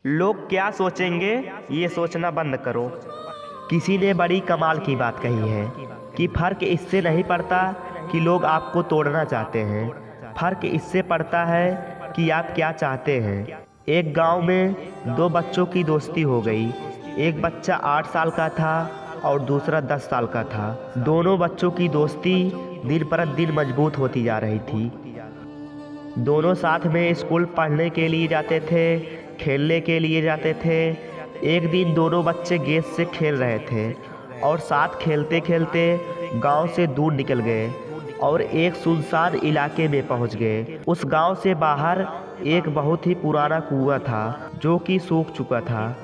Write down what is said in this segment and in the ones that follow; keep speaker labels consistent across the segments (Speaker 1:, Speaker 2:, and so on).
Speaker 1: लोग क्या सोचेंगे ये सोचना बंद करो। किसी ने बड़ी कमाल की बात कही है कि फर्क इससे नहीं पड़ता कि लोग आपको तोड़ना चाहते हैं, फर्क इससे पड़ता है कि आप क्या चाहते हैं। एक गांव में दो बच्चों की दोस्ती हो गई। एक बच्चा 8 साल का था और दूसरा 10 साल का था। दोनों बच्चों की दोस्ती दिन पर दिन मजबूत होती जा रही थी। दोनों साथ में स्कूल पढ़ने के लिए जाते थे, खेलने के लिए जाते थे। एक दिन दोनों बच्चे गेंद से खेल रहे थे और साथ खेलते खेलते गांव से दूर निकल गए और एक सुनसान इलाके में पहुंच गए। उस गांव से बाहर एक बहुत ही पुराना कुआं था जो कि सूख चुका था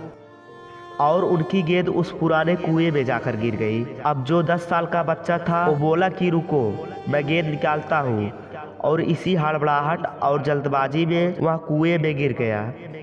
Speaker 1: और उनकी गेंद उस पुराने कुएं में जाकर गिर गई। अब जो 10 साल का बच्चा था वो बोला कि रुको, मैं गेंद निकालता हूँ, और इसी हड़बड़ाहट और जल्दबाजी में वह कुएं में गिर गया।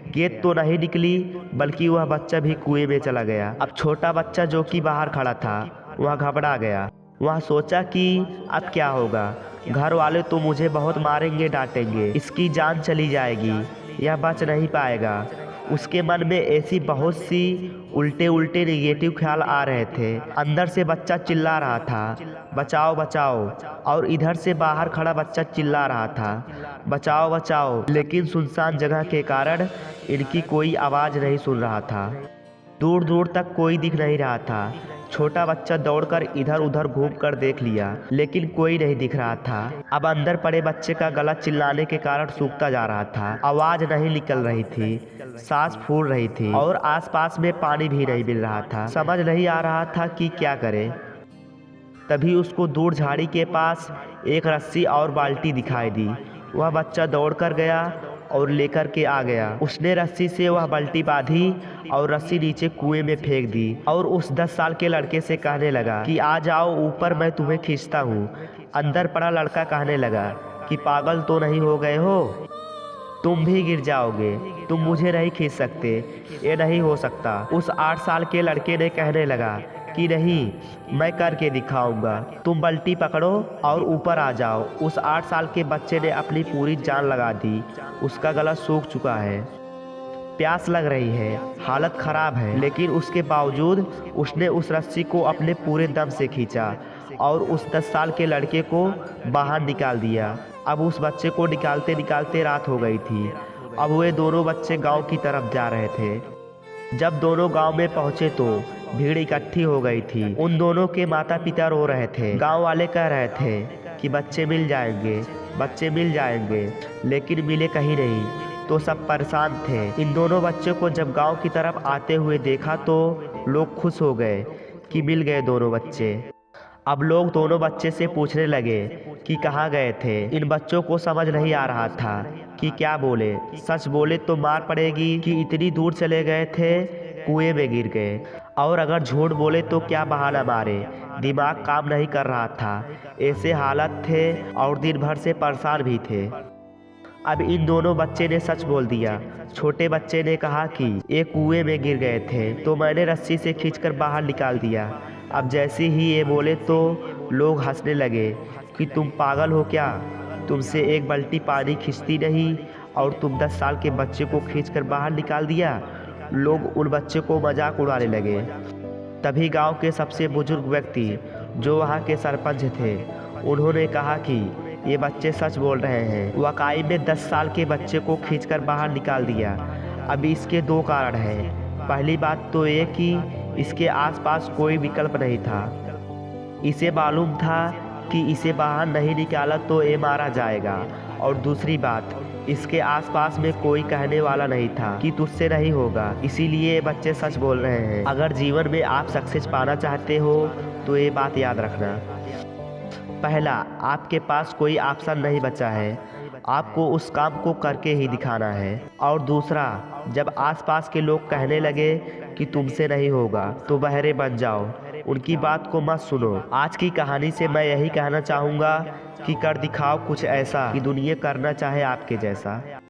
Speaker 1: गेंद तो नहीं निकली बल्कि वह बच्चा भी कुएं में चला गया। अब छोटा बच्चा जो कि बाहर खड़ा था वह घबरा गया। वह सोचा कि अब क्या होगा, घर वाले तो मुझे बहुत मारेंगे डांटेंगे, इसकी जान चली जाएगी, यह बच नहीं पाएगा। उसके मन में ऐसी बहुत सी उल्टे उल्टे नेगेटिव ख्याल आ रहे थे। अंदर से बच्चा चिल्ला रहा था, बचाओ बचाओ, और इधर से बाहर खड़ा बच्चा चिल्ला रहा था, बचाओ बचाओ। लेकिन सुनसान जगह के कारण इनकी कोई आवाज़ नहीं सुन रहा था। दूर दूर तक कोई दिख नहीं रहा था। छोटा बच्चा दौड़कर इधर उधर घूमकर देख लिया लेकिन कोई नहीं दिख रहा था। अब अंदर पड़े बच्चे का गला चिल्लाने के कारण सूखता जा रहा था, आवाज़ नहीं निकल रही थी, सांस फूल रही थी और आसपास में पानी भी नहीं मिल रहा था। समझ नहीं आ रहा था कि क्या करे। तभी उसको दूर झाड़ी के पास एक रस्सी और बाल्टी दिखाई दी। वह बच्चा दौड़कर गया और लेकर के आ गया। उसने रस्सी से वह बाल्टी बांधी और रस्सी नीचे कुएं में फेंक दी और उस 10 साल के लड़के से कहने लगा कि आ जाओ ऊपर, मैं तुम्हें खींचता हूँ। अंदर पड़ा लड़का कहने लगा कि पागल तो नहीं हो गए हो, तुम भी गिर जाओगे, तुम मुझे नहीं खींच सकते, ये नहीं हो सकता। उस 8 साल के लड़के ने कहने लगा कि नहीं, मैं करके दिखाऊंगा, तुम बाल्टी पकड़ो और ऊपर आ जाओ। उस 8 साल के बच्चे ने अपनी पूरी जान लगा दी। उसका गला सूख चुका है, प्यास लग रही है, हालत खराब है, लेकिन उसके बावजूद उसने उस रस्सी को अपने पूरे दम से खींचा और उस 10 साल के लड़के को बाहर निकाल दिया। अब उस बच्चे को निकालते निकालते रात हो गई थी। अब वे दोनों बच्चे गांव की तरफ जा रहे थे। जब दोनों गांव में पहुंचे तो भीड़ इकट्ठी हो गई थी। उन दोनों के माता पिता रो रहे थे। गांव वाले कह रहे थे कि बच्चे मिल जाएंगे, बच्चे मिल जाएंगे, लेकिन मिले कहीं नहीं। तो सब परेशान थे। इन दोनों बच्चों को जब गांव की तरफ आते हुए देखा तो लोग खुश हो गए कि मिल गए दोनों बच्चे। अब लोग दोनों बच्चे से पूछने लगे कि कहाँ गए थे। इन बच्चों को समझ नहीं आ रहा था कि क्या बोले। सच बोले तो मार पड़ेगी कि इतनी दूर चले गए थे, कुएं में गिर गए, और अगर झूठ बोले तो क्या बहाना मारे। दिमाग काम नहीं कर रहा था, ऐसे हालत थे और दिन भर से परेशान भी थे। अब इन दोनों बच्चे ने सच बोल दिया। छोटे बच्चे ने कहा कि ये कुएं में गिर गए थे तो मैंने रस्सी से खींचकर बाहर निकाल दिया। अब जैसे ही ये बोले तो लोग हंसने लगे कि तुम पागल हो क्या, तुमसे एक बाल्टी पानी खींचती नहीं और तुम 10 साल के बच्चे को खींचकर बाहर निकाल दिया। लोग उन बच्चे को मजाक उड़ाने लगे। तभी गांव के सबसे बुजुर्ग व्यक्ति जो वहां के सरपंच थे, उन्होंने कहा कि ये बच्चे सच बोल रहे हैं, वाकई में 10 साल के बच्चे को खींचकर बाहर निकाल दिया। अब इसके 2 कारण हैं। पहली बात तो ये कि इसके आसपास कोई विकल्प नहीं था। इसे मालूम था कि इसे बाहर नहीं निकाला तो ये मारा जाएगा, और दूसरी बात, इसके आसपास में कोई कहने वाला नहीं था कि तुझसे नहीं होगा। इसीलिए ये बच्चे सच बोल रहे हैं। अगर जीवन में आप सक्सेस पाना चाहते हो तो ये बात याद रखना। पहला, आपके पास कोई ऑप्शन नहीं बचा है, आपको उस काम को करके ही दिखाना है। और दूसरा, जब आसपास के लोग कहने लगे कि तुमसे नहीं होगा तो बहरे बन जाओ, उनकी बात को मत सुनो। आज की कहानी से मैं यही कहना चाहूँगा कि कर दिखाओ कुछ ऐसा कि दुनिया करना चाहे आपके जैसा।